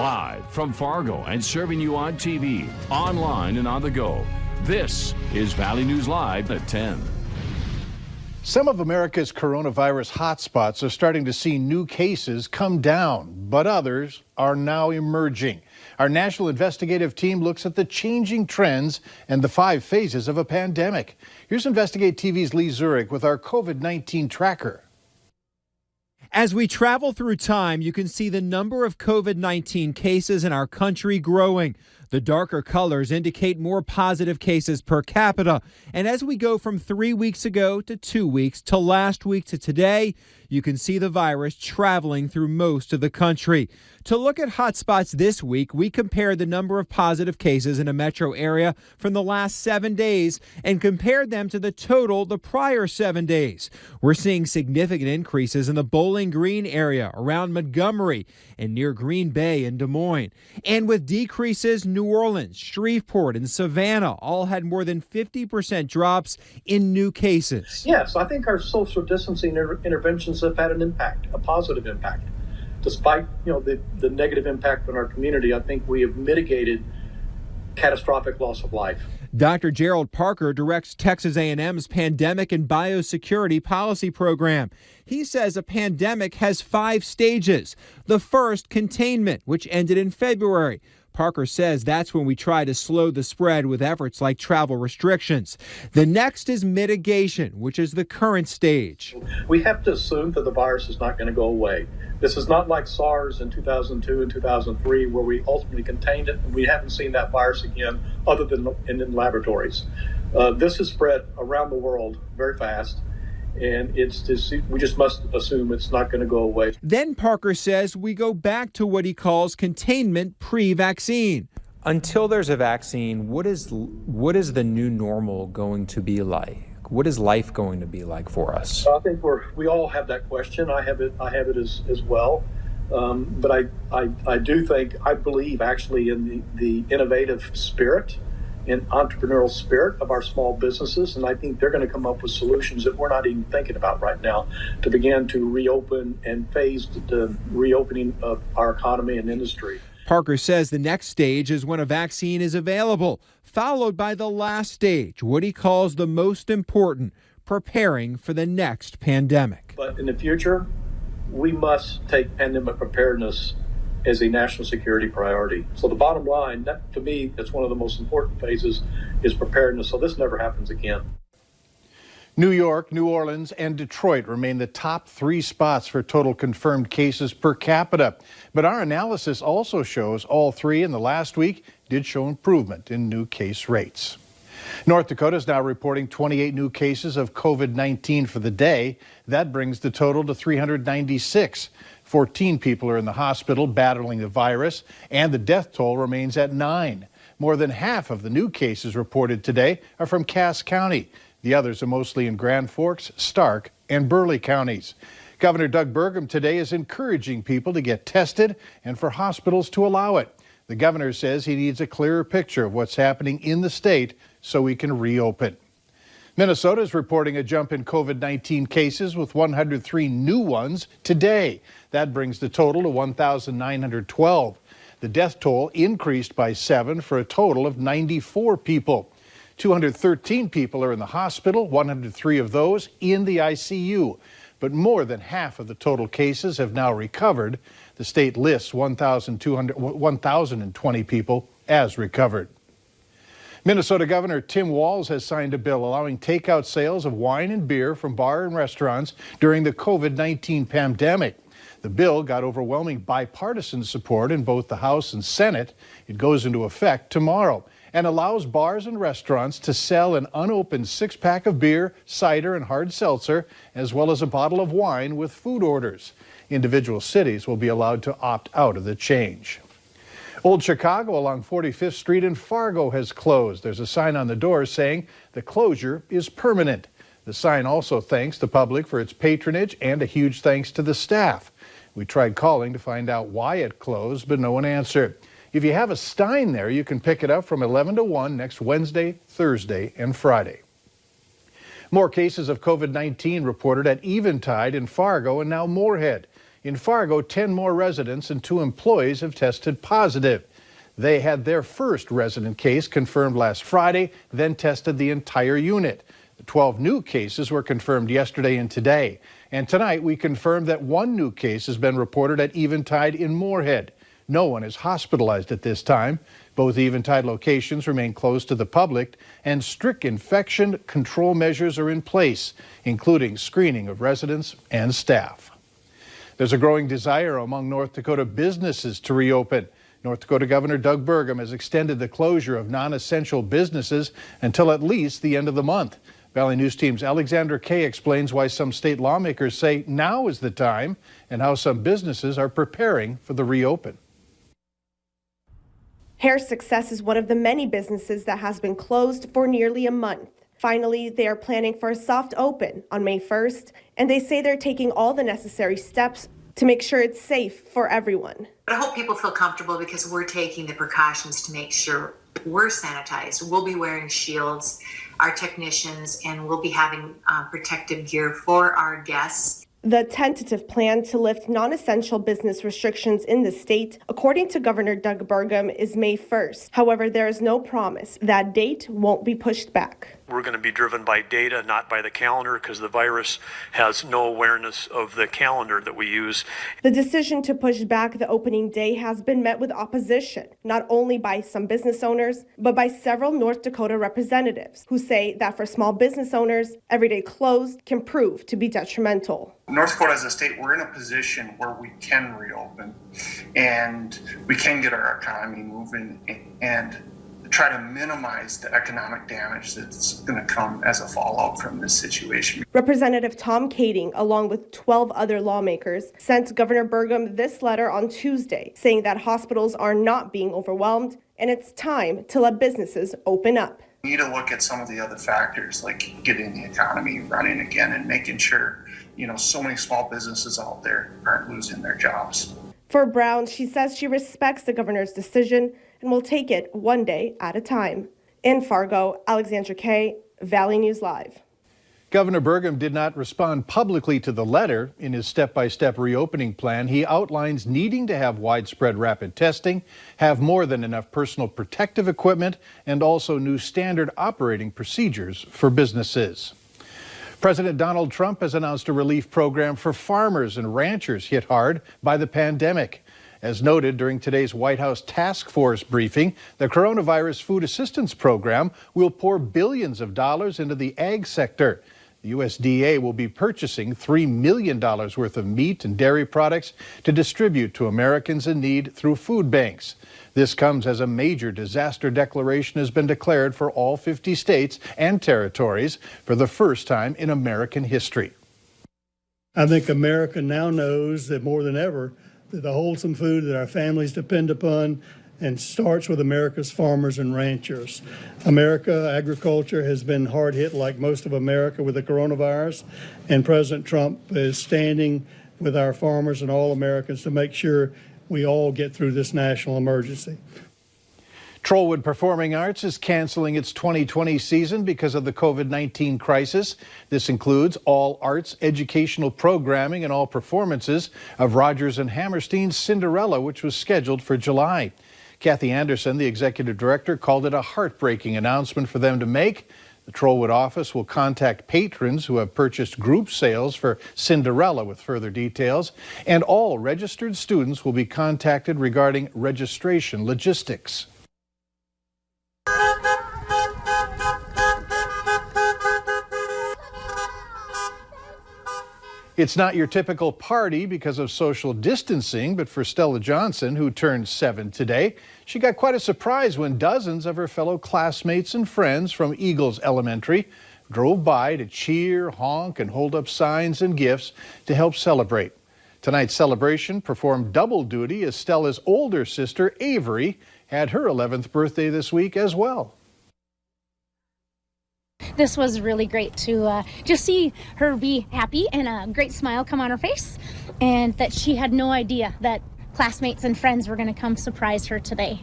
Live from Fargo and serving you on TV, online, and on the go. This is Valley News Live at 10. Some of America's coronavirus hotspots are starting to see new cases come down, but others are now emerging. Our national investigative team looks at the changing trends and the 5 phases of a pandemic. Here's Investigate TV's Lee Zurich with our COVID-19 tracker. As we travel through time, you can see the number of COVID-19 cases in our country growing. The darker colors indicate more positive cases per capita. And as we go from 3 weeks ago to 2 weeks to last week to today, you can see the virus traveling through most of the country. To look at hotspots this week, we compared the number of positive cases in a metro area from the last 7 days and compared them to the total the prior 7 days. We're seeing significant increases in the Bowling Green area, around Montgomery, and near Green Bay and Des Moines. And with decreases, New Orleans, Shreveport, and Savannah all had more than 50% drops in new cases. Yes, I think our social distancing interventions have had an impact, a positive impact. Despite the negative impact on our community, I think we have mitigated catastrophic loss of life. Dr. Gerald Parker directs Texas A&M's Pandemic and Biosecurity Policy Program. He says a pandemic has 5 stages. The first, containment, which ended in February. Parker says that's when we try to slow the spread with efforts like travel restrictions. The next is mitigation, which is the current stage. We have to assume that the virus is not going to go away. This is not like SARS in 2002 and 2003, where we ultimately contained it, and we haven't seen that virus again other than in laboratories. This is spread around the world very fast. And we just must assume it's not going to go away. Then Parker says we go back to what he calls containment pre-vaccine. Until there's a vaccine, what is the new normal going to be like? What is life going to be like for us? I think we all have that question. I have it as well. But I believe actually in the innovative spirit and entrepreneurial spirit of our small businesses, and I think they're going to come up with solutions that we're not even thinking about right now to begin to reopen and phase the reopening of our economy and industry. Parker says the next stage is when a vaccine is available, followed by the last stage, what he calls the most important, preparing for the next pandemic. But in the future, we must take pandemic preparedness as a national security priority. So the bottom line, to me, that's one of the most important phases, is preparedness, so this never happens again. New York, New Orleans, and Detroit remain the top 3 spots for total confirmed cases per capita. But our analysis also shows all 3 in the last week did show improvement in new case rates. North Dakota is now reporting 28 new cases of COVID-19 for the day. That brings the total to 396. 14 people are in the hospital battling the virus, and the death toll remains at 9. More than half of the new cases reported today are from Cass County. The others are mostly in Grand Forks, Stark, and Burleigh counties. Governor Doug Burgum today is encouraging people to get tested and for hospitals to allow it. The governor says he needs a clearer picture of what's happening in the state so we can reopen. Minnesota is reporting a jump in COVID-19 cases with 103 new ones today. That brings the total to 1,912. The death toll increased by 7 for a total of 94 people. 213 people are in the hospital, 103 of those in the ICU. But more than half of the total cases have now recovered. The state lists 1,020 people as recovered. Minnesota Governor Tim Walz has signed a bill allowing takeout sales of wine and beer from bars and restaurants during the COVID-19 pandemic. The bill got overwhelming bipartisan support in both the House and Senate. It goes into effect tomorrow and allows bars and restaurants to sell an unopened 6-pack of beer, cider, and hard seltzer, as well as a bottle of wine with food orders. Individual cities will be allowed to opt out of the change. Old Chicago along 45th Street in Fargo has closed. There's a sign on the door saying the closure is permanent. The sign also thanks the public for its patronage and a huge thanks to the staff. We tried calling to find out why it closed, but no one answered. If you have a stein there, you can pick it up from 11 to 1 next Wednesday, Thursday, and Friday. More cases of COVID-19 reported at Eventide in Fargo and now Moorhead. In Fargo, 10 more residents and 2 employees have tested positive. They had their first resident case confirmed last Friday, then tested the entire unit. The 12 new cases were confirmed yesterday and today. And tonight we confirmed that 1 new case has been reported at Eventide in Moorhead. No one is hospitalized at this time. Both Eventide locations remain closed to the public, and strict infection control measures are in place, including screening of residents and staff. There's a growing desire among North Dakota businesses to reopen. North Dakota Governor Doug Burgum has extended the closure of non-essential businesses until at least the end of the month. Valley News Team's Alexander Kay explains why some state lawmakers say now is the time and how some businesses are preparing for the reopen. Hair Success is one of the many businesses that has been closed for nearly a month. Finally, they are planning for a soft open on May 1st, and they say they're taking all the necessary steps to make sure it's safe for everyone. I hope people feel comfortable because we're taking the precautions to make sure we're sanitized. We'll be wearing shields, our technicians, and we'll be having protective gear for our guests. The tentative plan to lift non-essential business restrictions in the state, according to Governor Doug Burgum, is May 1st. However, there is no promise that date won't be pushed back. We're going to be driven by data, not by the calendar, because the virus has no awareness of the calendar that we use. The decision to push back the opening day has been met with opposition, not only by some business owners, but by several North Dakota representatives who say that for small business owners, every day closed can prove to be detrimental. North Dakota as a state, we're in a position where we can reopen and we can get our economy moving and try to minimize the economic damage that's going to come as a fallout from this situation. Representative Tom Kading, along with 12 other lawmakers, sent Governor Burgum this letter on Tuesday, saying that hospitals are not being overwhelmed and it's time to let businesses open up. We need to look at some of the other factors, like getting the economy running again and making sure, so many small businesses out there aren't losing their jobs. For Brown, she says she respects the governor's decision and will take it one day at a time. In Fargo, Alexandra Kay, Valley News Live. Governor Burgum did not respond publicly to the letter. In his step-by-step reopening plan, he outlines needing to have widespread rapid testing, have more than enough personal protective equipment, and also new standard operating procedures for businesses. President Donald Trump has announced a relief program for farmers and ranchers hit hard by the pandemic. As noted during today's White House task force briefing, the coronavirus food assistance program will pour billions of dollars into the ag sector. The USDA will be purchasing $3 million worth of meat and dairy products to distribute to Americans in need through food banks. This comes as a major disaster declaration has been declared for all 50 states and territories for the first time in American history. I think America now knows that more than ever, that the wholesome food that our families depend upon and starts with America's farmers and ranchers. Agriculture has been hard hit like most of America with the coronavirus, and President Trump is standing with our farmers and all Americans to make sure we all get through this national emergency. Trollwood Performing Arts is canceling its 2020 season because of the COVID-19 crisis. This includes all arts educational programming and all performances of Rodgers and Hammerstein's Cinderella, which was scheduled for July. Kathy Anderson, the executive director, called it a heartbreaking announcement for them to make. The Trollwood office will contact patrons who have purchased group sales for Cinderella with further details, and all registered students will be contacted regarding registration logistics. It's not your typical party because of social distancing, but for Stella Johnson, who turned 7 today, she got quite a surprise when dozens of her fellow classmates and friends from Eagles Elementary drove by to cheer, honk, and hold up signs and gifts to help celebrate. Tonight's celebration performed double duty as Stella's older sister, Avery, had her 11th birthday this week as well. This was really great to just see her be happy and a great smile come on her face, and that she had no idea that classmates and friends were going to come surprise her today.